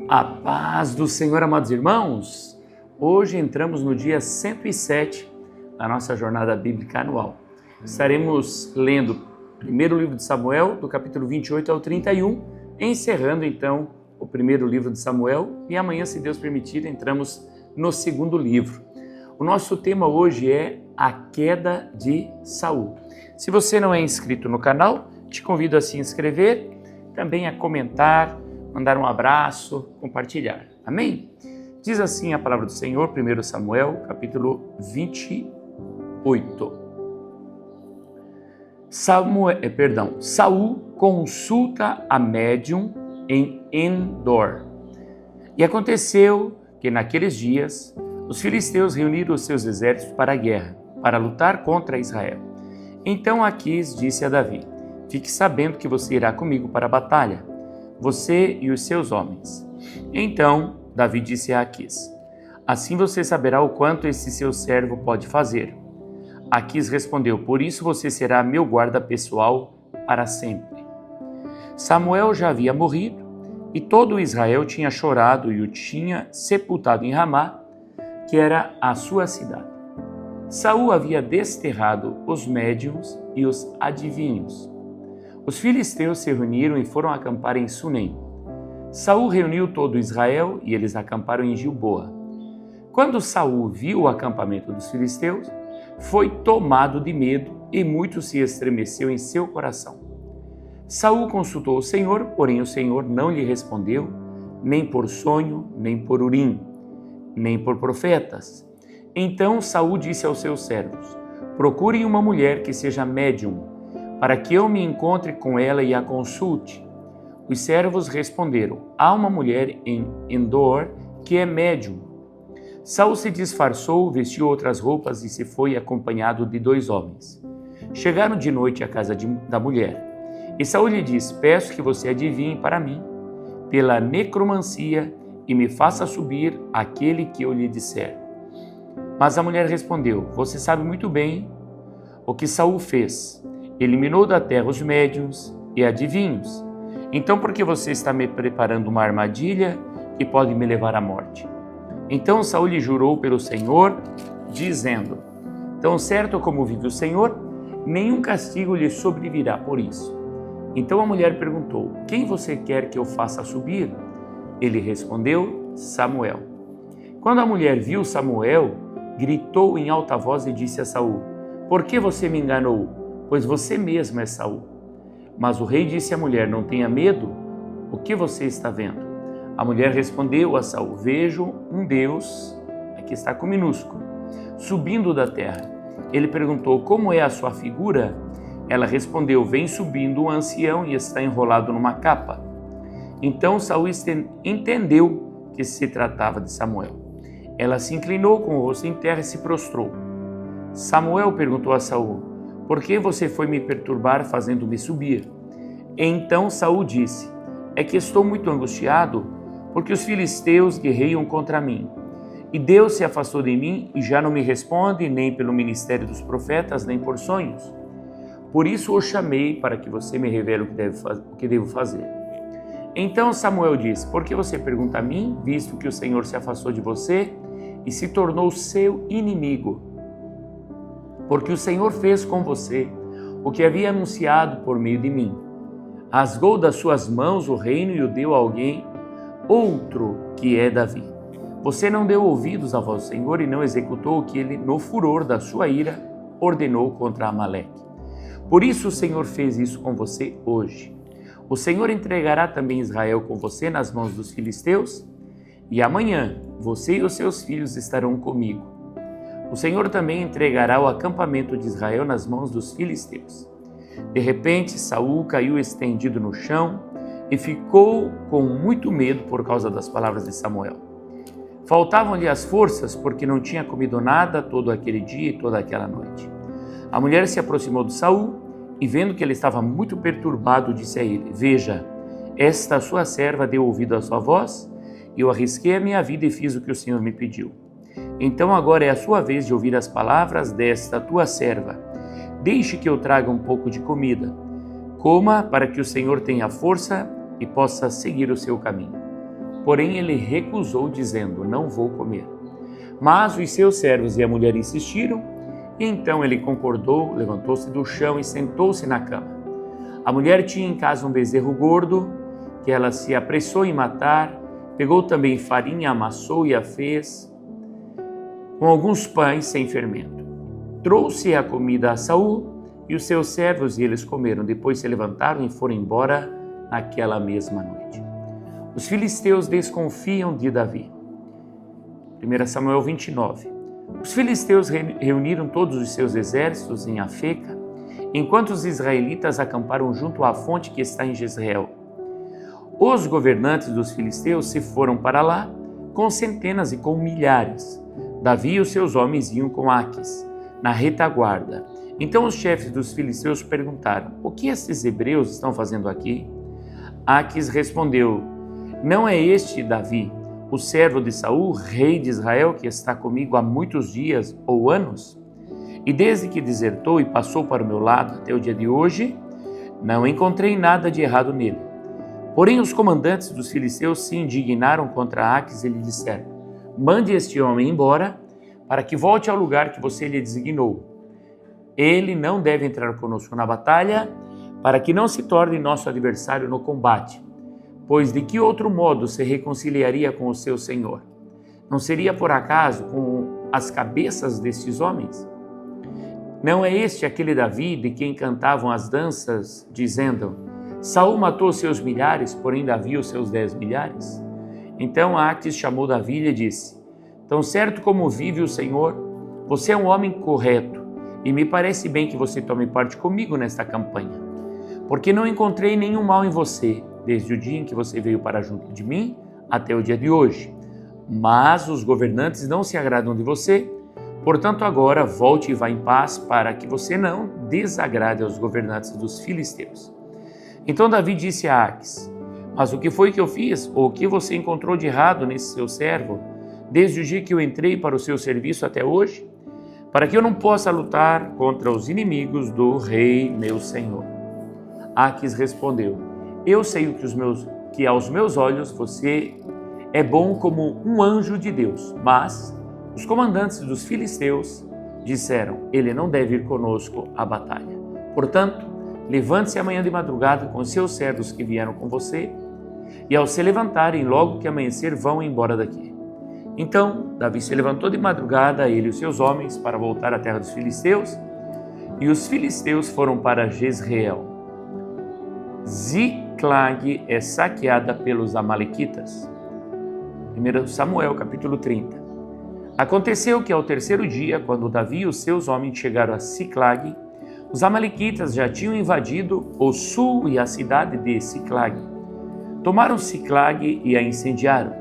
A paz do Senhor, amados irmãos. Hoje entramos no dia 107 da nossa jornada bíblica anual. Estaremos lendo o primeiro livro de Samuel, do capítulo 28 ao 31, encerrando então o primeiro livro de Samuel, e amanhã, se Deus permitir, entramos no segundo livro. O nosso tema hoje é a queda de Saul. Se você não é inscrito no canal, te convido a se inscrever, também a comentar, mandar um abraço, compartilhar. Amém? Diz assim a palavra do Senhor, 1 Samuel, capítulo 28. Saul consulta a médium em Endor. E aconteceu que naqueles dias os filisteus reuniram os seus exércitos para a guerra, para lutar contra Israel. Então Aquis disse a Davi: fique sabendo que você irá comigo para a batalha, você e os seus homens. Então Davi disse a Aquis: assim você saberá o quanto esse seu servo pode fazer. Aquis respondeu: por isso você será meu guarda pessoal para sempre. Samuel já havia morrido e todo Israel tinha chorado e o tinha sepultado em Ramá, que era a sua cidade. Saul havia desterrado os médiuns e os adivinhos. Os filisteus se reuniram e foram acampar em Sunem. Saul reuniu todo Israel e eles acamparam em Gilboa. Quando Saul viu o acampamento dos filisteus, foi tomado de medo e muito se estremeceu em seu coração. Saul consultou o Senhor, porém o Senhor não lhe respondeu, nem por sonho, nem por Urim, nem por profetas. Então Saul disse aos seus servos: procurem uma mulher que seja médium, para que eu me encontre com ela e a consulte. Os servos responderam: há uma mulher em Endor que é médium. Saul se disfarçou, vestiu outras roupas e se foi acompanhado de 2 homens. Chegaram de noite à casa da mulher. E Saul lhe disse: peço que você adivinhe para mim, pela necromancia, e me faça subir aquele que eu lhe disser. Mas a mulher respondeu: você sabe muito bem o que Saul fez. Eliminou da terra os médiuns e adivinhos. Então por que você está me preparando uma armadilha que pode me levar à morte? Então Saul lhe jurou pelo Senhor, dizendo: tão certo como vive o Senhor, nenhum castigo lhe sobrevirá por isso. Então a mulher perguntou: quem você quer que eu faça subir? Ele respondeu: Samuel. Quando a mulher viu Samuel, gritou em alta voz e disse a Saul: por que você me enganou? Pois você mesmo é Saul. Mas o rei disse à mulher: não tenha medo, o que você está vendo? A mulher respondeu a Saul: vejo um Deus, aqui está com minúsculo, subindo da terra. Ele perguntou: como é a sua figura? Ela respondeu: vem subindo um ancião e está enrolado numa capa. Então Saul entendeu que se tratava de Samuel. Ela se inclinou com o rosto em terra e se prostrou. Samuel perguntou a Saul: por que você foi me perturbar fazendo-me subir? Então Saul disse: é que estou muito angustiado, porque os filisteus guerreiam contra mim. E Deus se afastou de mim e já não me responde, nem pelo ministério dos profetas, nem por sonhos. Por isso o chamei para que você me revele o que devo fazer. Então Samuel disse: por que você pergunta a mim, visto que o Senhor se afastou de você e se tornou seu inimigo? Porque o Senhor fez com você o que havia anunciado por meio de mim. Rasgou das suas mãos o reino e o deu a alguém, outro que é Davi. Você não deu ouvidos à voz do Senhor e não executou o que ele, no furor da sua ira, ordenou contra Amaleque. Por isso o Senhor fez isso com você hoje. O Senhor entregará também Israel com você nas mãos dos filisteus, e amanhã você e os seus filhos estarão comigo. O Senhor também entregará o acampamento de Israel nas mãos dos filisteus. De repente, Saul caiu estendido no chão e ficou com muito medo por causa das palavras de Samuel. Faltavam-lhe as forças porque não tinha comido nada todo aquele dia e toda aquela noite. A mulher se aproximou de Saul e, vendo que ele estava muito perturbado, disse a ele: veja, esta sua serva deu ouvido à sua voz, e eu arrisquei a minha vida e fiz o que o Senhor me pediu. Então agora é a sua vez de ouvir as palavras desta tua serva. Deixe que eu traga um pouco de comida. Coma para que o Senhor tenha força e possa seguir o seu caminho. porém ele recusou, dizendo: não vou comer. Mas os seus servos e a mulher insistiram, e então ele concordou, levantou-se do chão e sentou-se na cama. A mulher tinha em casa um bezerro gordo, que ela se apressou em matar, pegou também farinha, amassou e a fez com alguns pães sem fermento. Trouxe a comida a Saul e os seus servos, e eles comeram. Depois se levantaram e foram embora naquela mesma noite. Os filisteus desconfiam de Davi. 1 Samuel 29. Os filisteus reuniram todos os seus exércitos em Afeca, enquanto os israelitas acamparam junto à fonte que está em Jezreel. Os governantes dos filisteus se foram para lá com centenas e com milhares. Davi e os seus homens iam com Aquis, na retaguarda. Então os chefes dos filisteus perguntaram: o que esses hebreus estão fazendo aqui? Aquis respondeu: não é este Davi, o servo de Saul, rei de Israel, que está comigo há muitos dias ou anos? E desde que desertou e passou para o meu lado até o dia de hoje, não encontrei nada de errado nele. Porém os comandantes dos filisteus se indignaram contra Aquis e lhe disseram: mande este homem embora, para que volte ao lugar que você lhe designou. Ele não deve entrar conosco na batalha, para que não se torne nosso adversário no combate. Pois de que outro modo se reconciliaria com o seu senhor? Não seria por acaso com as cabeças destes homens? Não é este aquele Davi de quem cantavam as danças, dizendo: Saul matou seus milhares, porém Davi os seus 10 milhares? Então Aquis chamou Davi e lhe disse: tão certo como vive o Senhor, você é um homem correto, e me parece bem que você tome parte comigo nesta campanha, porque não encontrei nenhum mal em você, desde o dia em que você veio para junto de mim até o dia de hoje. Mas os governantes não se agradam de você, portanto agora volte e vá em paz, para que você não desagrade aos governantes dos filisteus. Então Davi disse a Aquis: mas o que foi que eu fiz, ou o que você encontrou de errado nesse seu servo, desde o dia que eu entrei para o seu serviço até hoje, para que eu não possa lutar contra os inimigos do rei meu senhor? Aquis respondeu: eu sei que aos meus olhos você é bom como um anjo de Deus. Mas os comandantes dos filisteus disseram: ele não deve ir conosco à batalha. Portanto, levante-se amanhã de madrugada com os seus servos que vieram com você, e ao se levantarem, logo que amanhecer, vão embora daqui. Então Davi se levantou de madrugada, ele e os seus homens, para voltar à terra dos filisteus, e os filisteus foram para Jezreel. Ziclag é saqueada pelos amalequitas. 1 Samuel capítulo 30. Aconteceu que ao terceiro dia, quando Davi e os seus homens chegaram a Ziclag, os amalequitas já tinham invadido o sul e a cidade de Ziclag. Tomaram Ziclag e a incendiaram.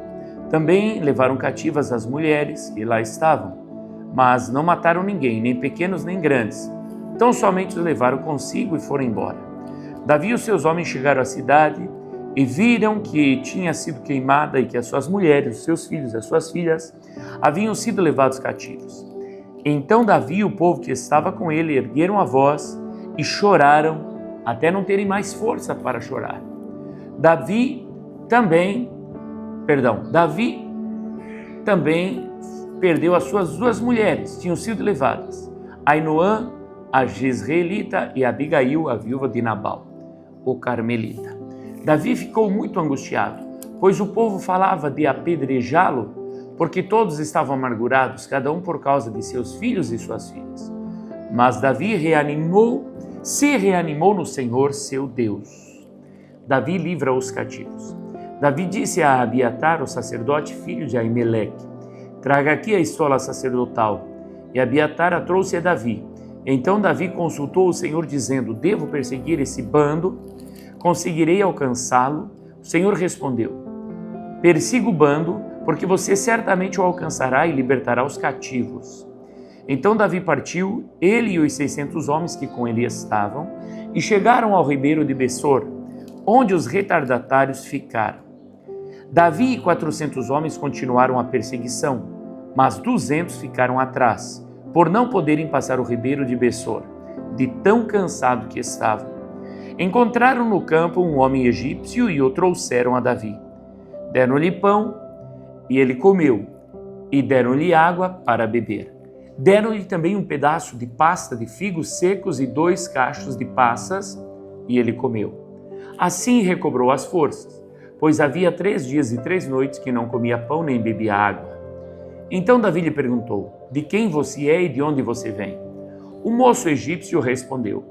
Também levaram cativas as mulheres que lá estavam, mas não mataram ninguém, nem pequenos nem grandes. Tão somente os levaram consigo e foram embora. Davi e os seus homens chegaram à cidade e viram que tinha sido queimada e que as suas mulheres, os seus filhos e as suas filhas haviam sido levados cativos. Então Davi e o povo que estava com ele ergueram a voz e choraram até não terem mais força para chorar. Davi também perdeu as suas 2 mulheres, tinham sido levadas, Ainoã, a Jezreelita, e Abigail, a viúva de Nabal, o Carmelita. Davi ficou muito angustiado, pois o povo falava de apedrejá-lo, porque todos estavam amargurados, cada um por causa de seus filhos e suas filhas. Mas Davi se reanimou no Senhor, seu Deus. Davi livra os cativos. Davi disse a Abiatar, o sacerdote, filho de Aimeleque: traga aqui a estola sacerdotal. E Abiatar a trouxe a Davi. Então Davi consultou o Senhor, dizendo: devo perseguir esse bando? Conseguirei alcançá-lo? O Senhor respondeu: persiga o bando, porque você certamente o alcançará e libertará os cativos. Então Davi partiu, ele e os 600 homens que com ele estavam, e chegaram ao ribeiro de Bessor, onde os retardatários ficaram. Davi e 400 homens continuaram a perseguição, mas 200 ficaram atrás, por não poderem passar o ribeiro de Bessor, de tão cansado que estavam. Encontraram no campo um homem egípcio e o trouxeram a Davi. Deram-lhe pão e ele comeu, e deram-lhe água para beber. Deram-lhe também um pedaço de pasta de figos secos e 2 cachos de passas, e ele comeu. Assim recobrou as forças, pois havia 3 dias e 3 noites que não comia pão nem bebia água. Então Davi lhe perguntou: de quem você é e de onde você vem? O moço egípcio respondeu: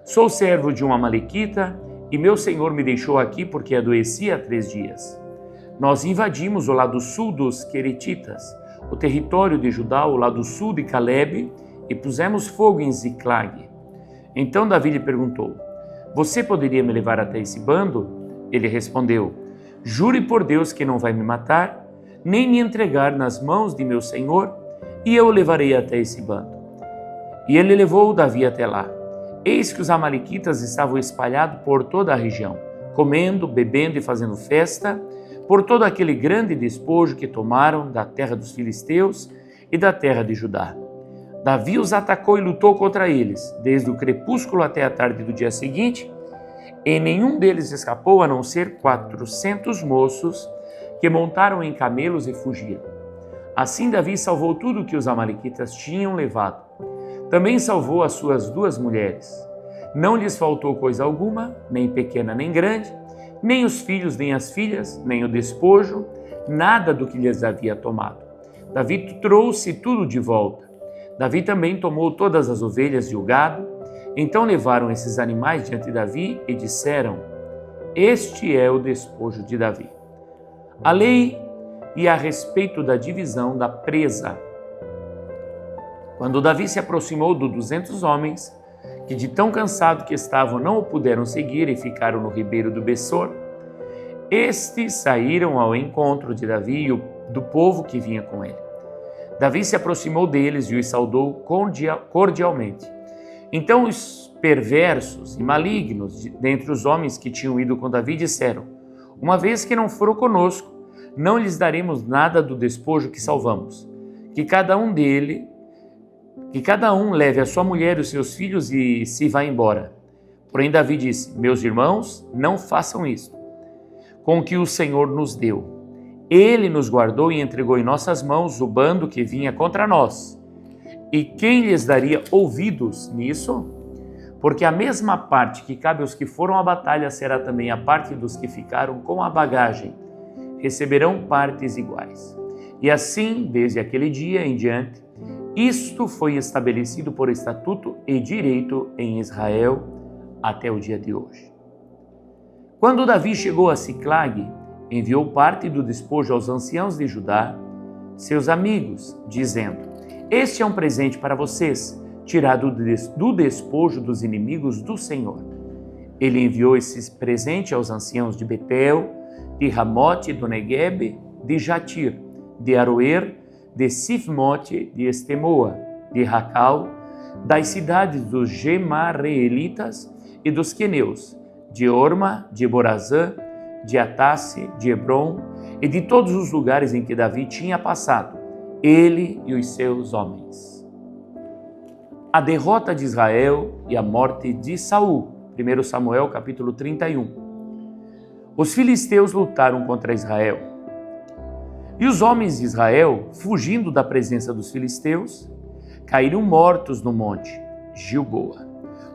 sou servo de uma amalequita, e meu senhor me deixou aqui porque adoeci há 3 dias. Nós invadimos o lado sul dos Queretitas, o território de Judá, o lado sul de Calebe, e pusemos fogo em Ziclag. Então Davi lhe perguntou: você poderia me levar até esse bando? Ele respondeu: jure por Deus que não vai me matar, nem me entregar nas mãos de meu senhor, e eu o levarei até esse bando. E ele levou Davi até lá. Eis que os amalequitas estavam espalhados por toda a região, comendo, bebendo e fazendo festa, por todo aquele grande despojo que tomaram da terra dos filisteus e da terra de Judá. Davi os atacou e lutou contra eles, desde o crepúsculo até a tarde do dia seguinte, e nenhum deles escapou a não ser 400 moços que montaram em camelos e fugiram. Assim Davi salvou tudo que os amalequitas tinham levado. Também salvou as suas 2 mulheres. Não lhes faltou coisa alguma, nem pequena nem grande, nem os filhos nem as filhas, nem o despojo, nada do que lhes havia tomado. Davi trouxe tudo de volta. Davi também tomou todas as ovelhas e o gado. Então levaram esses animais diante de Davi e disseram: este é o despojo de Davi. A lei e a respeito da divisão da presa. Quando Davi se aproximou dos 200 homens, que de tão cansado que estavam não o puderam seguir e ficaram no ribeiro do Bessor, estes saíram ao encontro de Davi e do povo que vinha com ele. Davi se aproximou deles e os saudou cordialmente. Então os perversos e malignos dentre os homens que tinham ido com Davi disseram: uma vez que não foram conosco, não lhes daremos nada do despojo que salvamos. Que cada um leve a sua mulher e os seus filhos e se vá embora. Porém Davi disse: meus irmãos, não façam isso. Com o que o Senhor nos deu, Ele nos guardou e entregou em nossas mãos o bando que vinha contra nós. E quem lhes daria ouvidos nisso? Porque a mesma parte que cabe aos que foram à batalha será também a parte dos que ficaram com a bagagem. Receberão partes iguais. E assim, desde aquele dia em diante, isto foi estabelecido por estatuto e direito em Israel até o dia de hoje. Quando Davi chegou a Ziclag, enviou parte do despojo aos anciãos de Judá, seus amigos, dizendo: este é um presente para vocês, tirado do despojo dos inimigos do Senhor. Ele enviou esse presente aos anciãos de Betel, de Ramote do Neguebe, de Jatir, de Aroer, de Sifmote, de Estemoa, de Racal, das cidades dos Gemareelitas e dos Queneus, de Orma, de Borazã, de Atasse, de Hebron e de todos os lugares em que Davi tinha passado, ele e os seus homens. A derrota de Israel e a morte de Saul. 1 Samuel capítulo 31. Os filisteus lutaram contra Israel. E os homens de Israel, fugindo da presença dos filisteus, caíram mortos no monte Gilboa.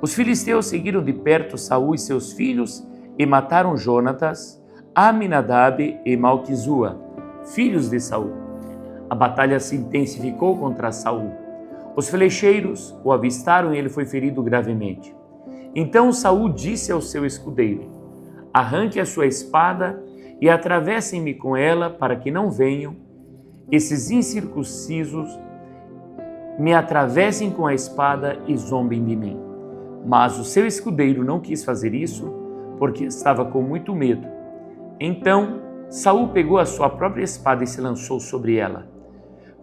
Os filisteus seguiram de perto Saul e seus filhos e mataram Jonatas, Aminadab e Malquizua, filhos de Saul. A batalha se intensificou contra Saul. Os flecheiros o avistaram e ele foi ferido gravemente. Então Saul disse ao seu escudeiro: arranque a sua espada e atravessem-me com ela, para que não venham esses incircuncisos, me atravessem com a espada e zombem de mim. Mas o seu escudeiro não quis fazer isso, porque estava com muito medo. Então Saul pegou a sua própria espada e se lançou sobre ela.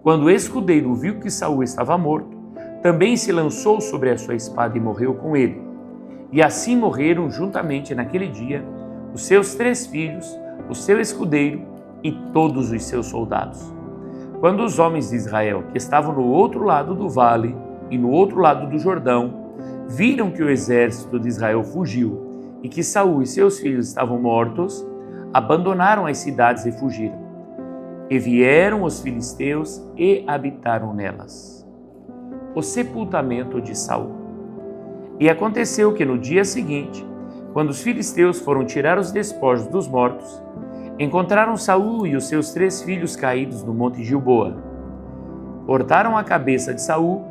Quando o escudeiro viu que Saul estava morto, também se lançou sobre a sua espada e morreu com ele. E assim morreram juntamente naquele dia os seus 3 filhos, o seu escudeiro e todos os seus soldados. Quando os homens de Israel, que estavam no outro lado do vale e no outro lado do Jordão, viram que o exército de Israel fugiu e que Saul e seus filhos estavam mortos, abandonaram as cidades e fugiram. E vieram os filisteus e habitaram nelas. O sepultamento de Saul. E aconteceu que no dia seguinte, quando os filisteus foram tirar os despojos dos mortos, encontraram Saul e os seus 3 filhos caídos no monte Gilboa. Cortaram a cabeça de Saul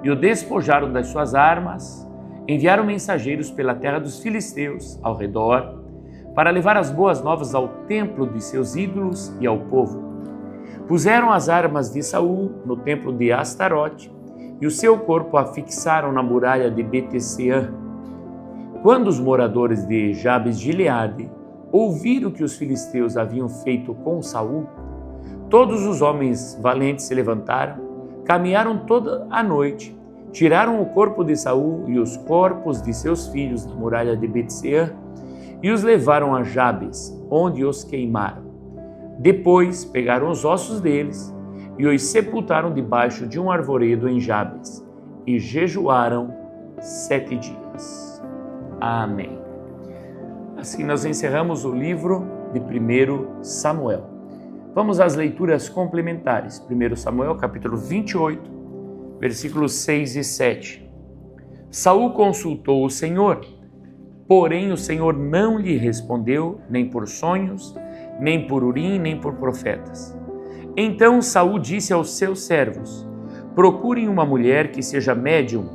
e o despojaram das suas armas, enviaram mensageiros pela terra dos filisteus ao redor, para levar as boas novas ao templo de seus ídolos e ao povo. Puseram as armas de Saul no templo de Astarote e o seu corpo afixaram na muralha de Bet-seã. Quando os moradores de Jabes-Gileade ouviram que os filisteus haviam feito com Saul, todos os homens valentes se levantaram, caminharam toda a noite, tiraram o corpo de Saul e os corpos de seus filhos da muralha de Bet-seã e os levaram a Jabes, onde os queimaram. Depois pegaram os ossos deles e os sepultaram debaixo de um arvoredo em Jabes e jejuaram 7 dias. Amém. Assim nós encerramos o livro de 1 Samuel. Vamos às leituras complementares. 1 Samuel, capítulo 28, versículos 6 e 7. Saul consultou o Senhor, porém o Senhor não lhe respondeu, nem por sonhos, nem por Urim, nem por profetas. Então Saul disse aos seus servos: procurem uma mulher que seja médium,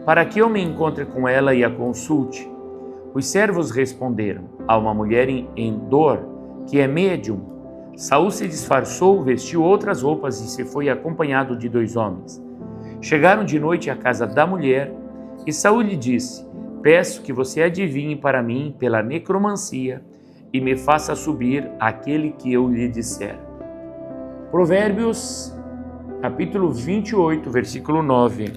para que eu me encontre com ela e a consulte. Os servos responderam: há uma mulher em Endor, que é médium. Saul se disfarçou, vestiu outras roupas e se foi acompanhado de 2 homens. Chegaram de noite à casa da mulher e Saul lhe disse: peço que você adivinhe para mim pela necromancia e me faça subir aquele que eu lhe disser. Provérbios, capítulo 28, versículo 9.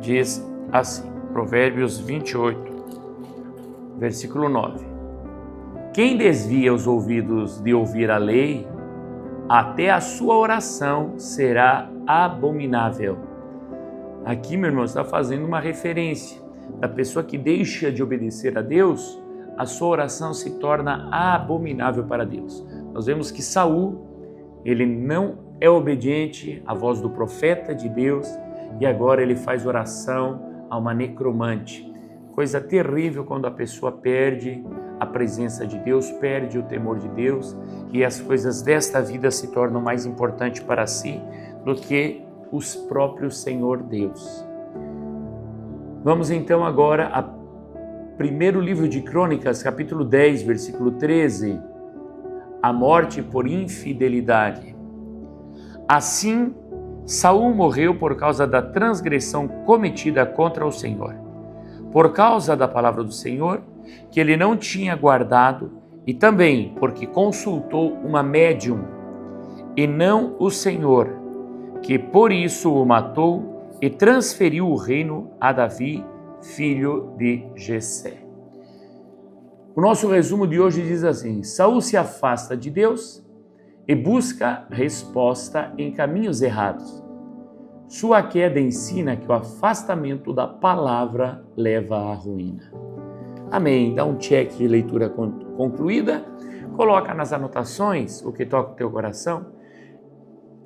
Diz assim, Provérbios 28, versículo 9. Quem desvia os ouvidos de ouvir a lei, até a sua oração será abominável. Aqui, meu irmão, está fazendo uma referência da pessoa que deixa de obedecer a Deus, a sua oração se torna abominável para Deus. Nós vemos que Saul, ele não é obediente à voz do profeta de Deus e agora ele faz oração a uma necromante. Coisa terrível quando a pessoa perde a presença de Deus, perde o temor de Deus e as coisas desta vida se tornam mais importantes para si do que os próprios Senhor Deus. Vamos então agora a primeiro livro de Crônicas, capítulo 10, versículo 13. A morte por infidelidade. Assim, Saul morreu por causa da transgressão cometida contra o Senhor, por causa da palavra do Senhor, que ele não tinha guardado, e também porque consultou uma médium, e não o Senhor, que por isso o matou e transferiu o reino a Davi, filho de Jessé. O nosso resumo de hoje diz assim: Saul se afasta de Deus e busca resposta em caminhos errados. Sua queda ensina que o afastamento da palavra leva à ruína. Amém. Dá um check de leitura concluída, coloca nas anotações o que toca o teu coração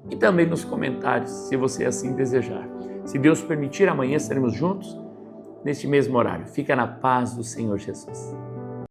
e também nos comentários, se você assim desejar. Se Deus permitir, amanhã estaremos juntos neste mesmo horário. Fica na paz do Senhor Jesus.